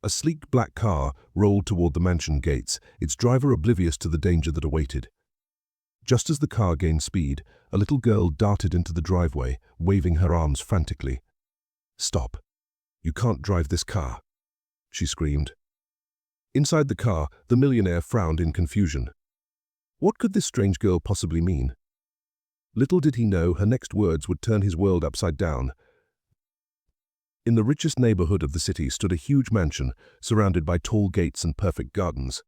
A sleek black car rolled toward the mansion gates, its driver oblivious to the danger that awaited. Just as the car gained speed, a little girl darted into the driveway, waving her arms frantically. "Stop. You can't drive this car," she screamed. Inside the car, the millionaire frowned in confusion. What could this strange girl possibly mean? Little did he know her next words would turn his world upside down. In the richest neighborhood of the city stood a huge mansion, surrounded by tall gates and perfect gardens.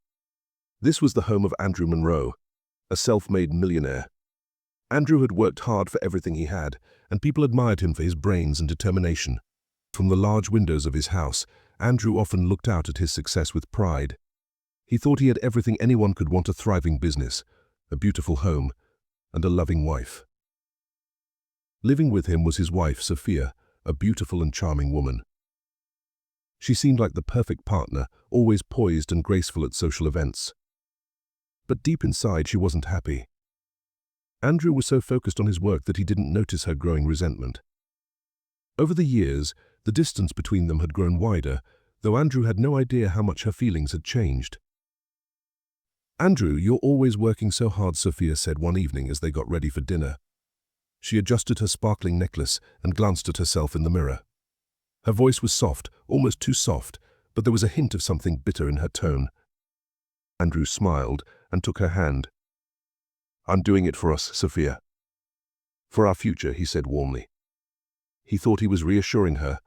This was the home of Andrew Monroe, a self-made millionaire. Andrew had worked hard for everything he had, and people admired him for his brains and determination. From the large windows of his house, Andrew often looked out at his success with pride. He thought he had everything anyone could want: a thriving business, a beautiful home, and a loving wife. Living with him was his wife, Sophia, a beautiful and charming woman. She seemed like the perfect partner, always poised and graceful at social events. But deep inside, she wasn't happy. Andrew was so focused on his work that he didn't notice her growing resentment. Over the years, the distance between them had grown wider, though Andrew had no idea how much her feelings had changed. "Andrew, you're always working so hard," Sophia said one evening as they got ready for dinner. She adjusted her sparkling necklace and glanced at herself in the mirror. Her voice was soft, almost too soft, but there was a hint of something bitter in her tone. Andrew smiled and took her hand. "I'm doing it for us, Sophia. For our future," he said warmly. He thought he was reassuring her,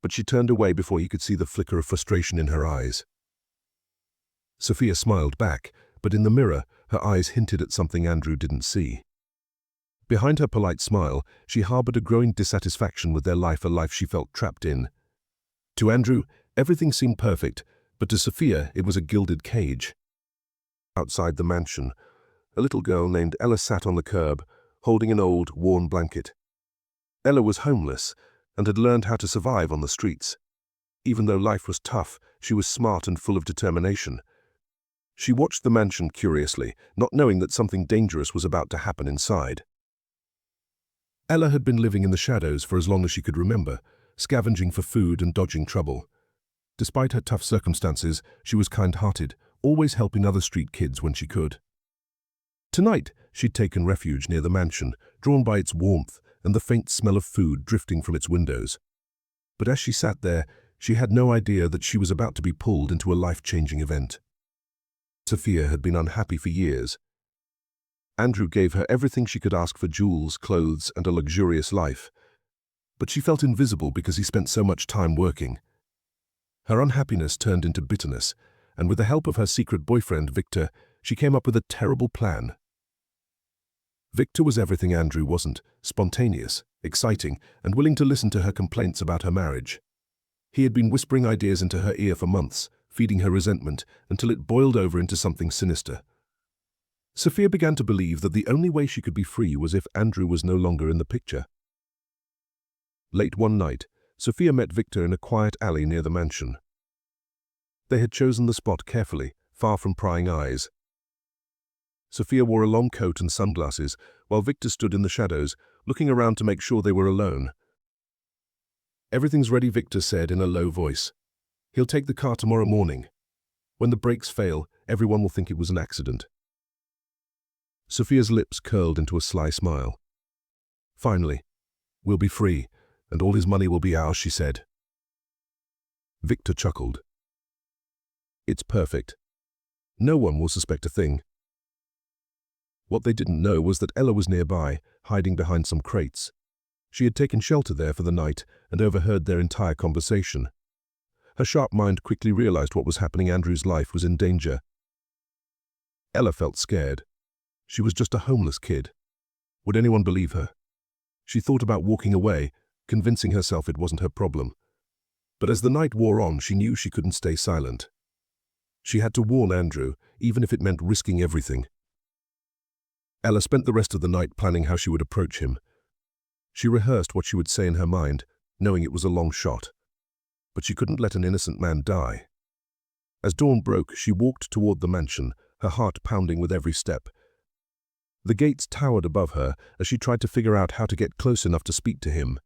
but she turned away before he could see the flicker of frustration in her eyes. Sophia smiled back, but in the mirror, her eyes hinted at something Andrew didn't see. Behind her polite smile, she harbored a growing dissatisfaction with their life, a life she felt trapped in. To Andrew, everything seemed perfect, but to Sophia, it was a gilded cage. Outside the mansion, a little girl named Ella sat on the curb, holding an old, worn blanket. Ella was homeless and had learned how to survive on the streets. Even though life was tough, she was smart and full of determination. She watched the mansion curiously, not knowing that something dangerous was about to happen inside. Ella had been living in the shadows for as long as she could remember, scavenging for food and dodging trouble. Despite her tough circumstances, she was kind-hearted, always helping other street kids when she could. Tonight, she'd taken refuge near the mansion, drawn by its warmth and the faint smell of food drifting from its windows. But as she sat there, she had no idea that she was about to be pulled into a life-changing event. Sophia had been unhappy for years. Andrew gave her everything she could ask for: jewels, clothes, and a luxurious life. But she felt invisible because he spent so much time working. Her unhappiness turned into bitterness, and with the help of her secret boyfriend, Victor, she came up with a terrible plan. Victor was everything Andrew wasn't: spontaneous, exciting, and willing to listen to her complaints about her marriage. He had been whispering ideas into her ear for months, feeding her resentment until it boiled over into something sinister. Sophia began to believe that the only way she could be free was if Andrew was no longer in the picture. Late one night, Sophia met Victor in a quiet alley near the mansion. They had chosen the spot carefully, far from prying eyes. Sophia wore a long coat and sunglasses, while Victor stood in the shadows, looking around to make sure they were alone. "Everything's ready," Victor said in a low voice. "He'll take the car tomorrow morning. When the brakes fail, everyone will think it was an accident." Sophia's lips curled into a sly smile. "Finally, we'll be free, and all his money will be ours," she said. Victor chuckled. "It's perfect. No one will suspect a thing." What they didn't know was that Ella was nearby, hiding behind some crates. She had taken shelter there for the night and overheard their entire conversation. Her sharp mind quickly realized what was happening. Andrew's life was in danger. Ella felt scared. She was just a homeless kid. Would anyone believe her? She thought about walking away, convincing herself it wasn't her problem. But as the night wore on, she knew she couldn't stay silent. She had to warn Andrew, even if it meant risking everything. Ella spent the rest of the night planning how she would approach him. She rehearsed what she would say in her mind, knowing it was a long shot. But she couldn't let an innocent man die. As dawn broke, she walked toward the mansion, her heart pounding with every step. The gates towered above her as she tried to figure out how to get close enough to speak to him.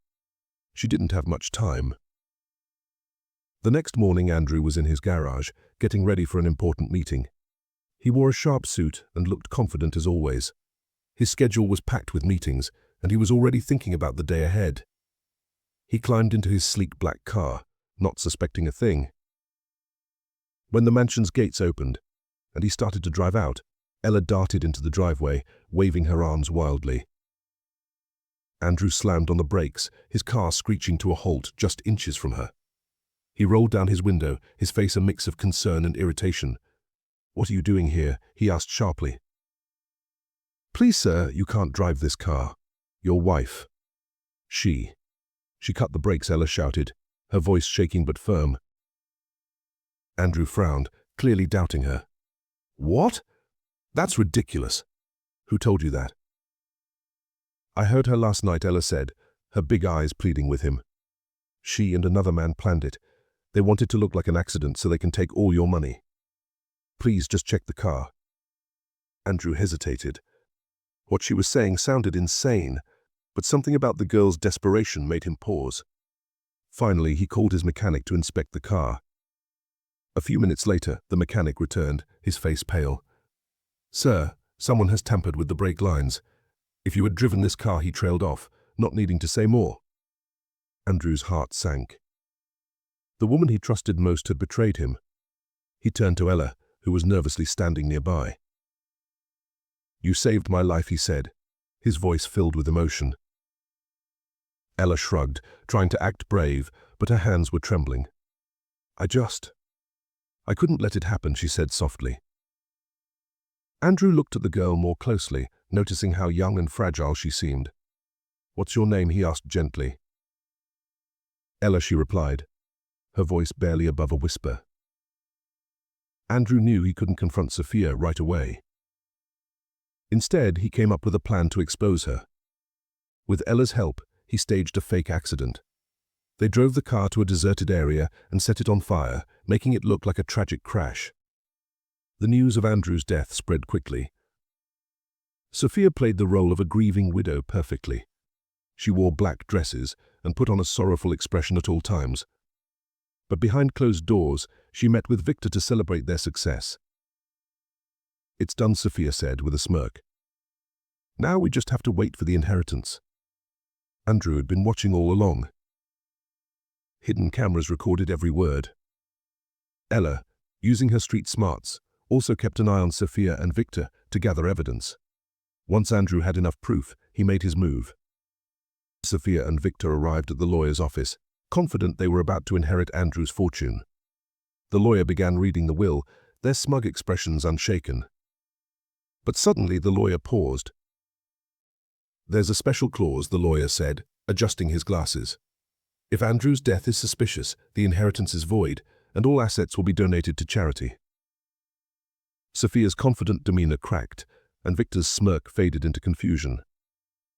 She didn't have much time. The next morning, Andrew was in his garage, getting ready for an important meeting. He wore a sharp suit and looked confident as always. His schedule was packed with meetings, and he was already thinking about the day ahead. He climbed into his sleek black car, not suspecting a thing. When the mansion's gates opened, and he started to drive out, Ella darted into the driveway, waving her arms wildly. Andrew slammed on the brakes, his car screeching to a halt just inches from her. He rolled down his window, his face a mix of concern and irritation. "What are you doing here?" he asked sharply. "Please, sir, you can't drive this car. Your wife." She cut the brakes, Ella shouted, her voice shaking but firm. Andrew frowned, clearly doubting her. "What? That's ridiculous. Who told you that?" "I heard her last night," Ella said, her big eyes pleading with him. "She and another man planned it. They want it to look like an accident so they can take all your money. Please just check the car." Andrew hesitated. What she was saying sounded insane, but something about the girl's desperation made him pause. Finally, he called his mechanic to inspect the car. A few minutes later, the mechanic returned, his face pale. "Sir, someone has tampered with the brake lines. If you had driven this car," he trailed off, not needing to say more. Andrew's heart sank. The woman he trusted most had betrayed him. He turned to Ella, who was nervously standing nearby. "You saved my life," he said, his voice filled with emotion. Ella shrugged, trying to act brave, but her hands were trembling. I couldn't let it happen," she said softly. Andrew looked at the girl more closely, noticing how young and fragile she seemed. "What's your name?" he asked gently. "Ella," she replied, her voice barely above a whisper. Andrew knew he couldn't confront Sophia right away. Instead, he came up with a plan to expose her. With Ella's help, he staged a fake accident. They drove the car to a deserted area and set it on fire, making it look like a tragic crash. The news of Andrew's death spread quickly. Sophia played the role of a grieving widow perfectly. She wore black dresses and put on a sorrowful expression at all times. But behind closed doors, she met with Victor to celebrate their success. "It's done," Sophia said with a smirk. "Now we just have to wait for the inheritance." Andrew had been watching all along. Hidden cameras recorded every word. Ella, using her street smarts, also kept an eye on Sophia and Victor to gather evidence. Once Andrew had enough proof, he made his move. Sophia and Victor arrived at the lawyer's office, confident they were about to inherit Andrew's fortune. The lawyer began reading the will, their smug expressions unshaken. But suddenly the lawyer paused. "There's a special clause," the lawyer said, adjusting his glasses. "If Andrew's death is suspicious, the inheritance is void, and all assets will be donated to charity." Sophia's confident demeanor cracked, and Victor's smirk faded into confusion.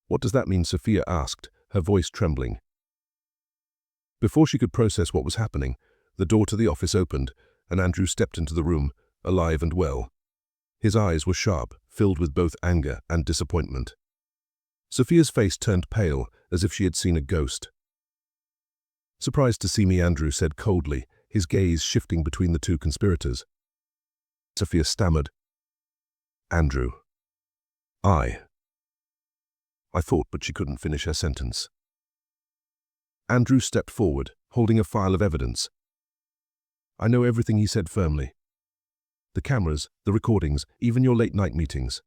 "What does that mean?" Sophia asked, her voice trembling. Before she could process what was happening, the door to the office opened, and Andrew stepped into the room, alive and well. His eyes were sharp, filled with both anger and disappointment. Sophia's face turned pale, as if she had seen a ghost. "Surprised to see me," Andrew said coldly, his gaze shifting between the two conspirators. Sophia stammered. "Andrew, I thought," but she couldn't finish her sentence. Andrew stepped forward, holding a file of evidence. "I know everything," he said firmly. "The cameras, the recordings, even your late-night meetings.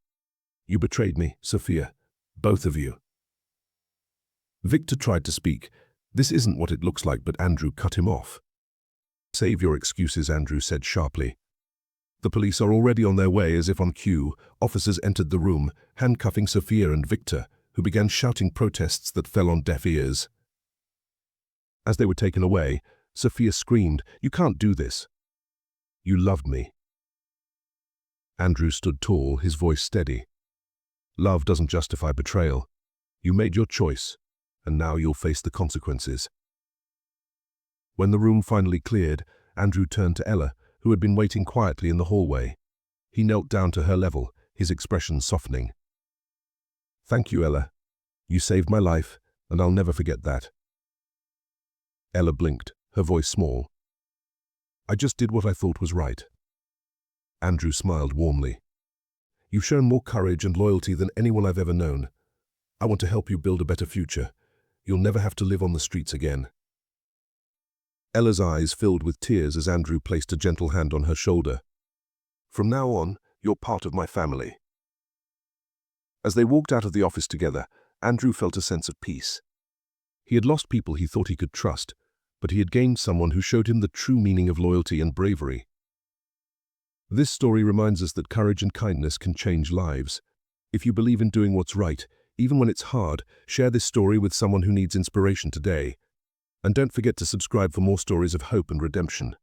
You betrayed me, Sophia. Both of you." Victor tried to speak. "This isn't what it looks like," but Andrew cut him off. "Save your excuses," Andrew said sharply. "The police are already on their way." As if on cue, officers entered the room, handcuffing Sophia and Victor, who began shouting protests that fell on deaf ears. As they were taken away, Sophia screamed, "You can't do this. You loved me." Andrew stood tall, his voice steady. "Love doesn't justify betrayal. You made your choice, and now you'll face the consequences." When the room finally cleared, Andrew turned to Ella, who had been waiting quietly in the hallway. He knelt down to her level, his expression softening. "Thank you, Ella. You saved my life, and I'll never forget that." Ella blinked, her voice small. I just did what I thought was right." Andrew smiled warmly. "You've shown more courage and loyalty than anyone I've ever known. I want to help you build a better future. You'll never have to live on the streets again." Ella's eyes filled with tears as Andrew placed a gentle hand on her shoulder. "From now on, you're part of my family." As they walked out of the office together, Andrew felt a sense of peace. He had lost people he thought he could trust, but he had gained someone who showed him the true meaning of loyalty and bravery. This story reminds us that courage and kindness can change lives. If you believe in doing what's right, even when it's hard, share this story with someone who needs inspiration today. And don't forget to subscribe for more stories of hope and redemption.